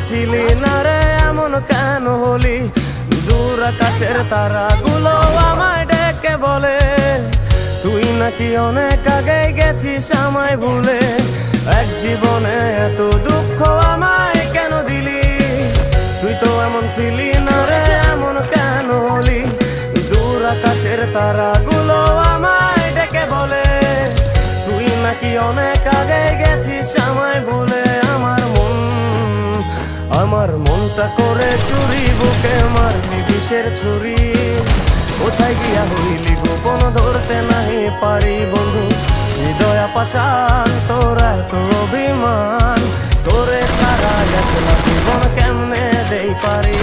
ছিলি না রে এমন কেন হলি? দূর আকাশের তারাগুলো আমায় ডেকে বলে তুই নাকি অনেক আগে গেছিস আমায় ভুলে। এক জীবনে এত দুঃখ আমায় কেন দিলি? তুই তো এমন ছিলি না রে এমন কেন হলি? দূর আকাশের তারাগুলো আমায় ডেকে বলে তুই নাকি অনেক আগে গেছিস আমায় ভুলে। আমার মনটা করে চুরি, বুকে মারলি বিষের ছুরি। কোথায় গিয়া হইলি গোপন ধরতে নাহি পারি বন্ধু। হৃদয় পাষাণ তোর এত অভিমান, তোরে ছাড়া একলা জীবন কেমনে দেই পারি।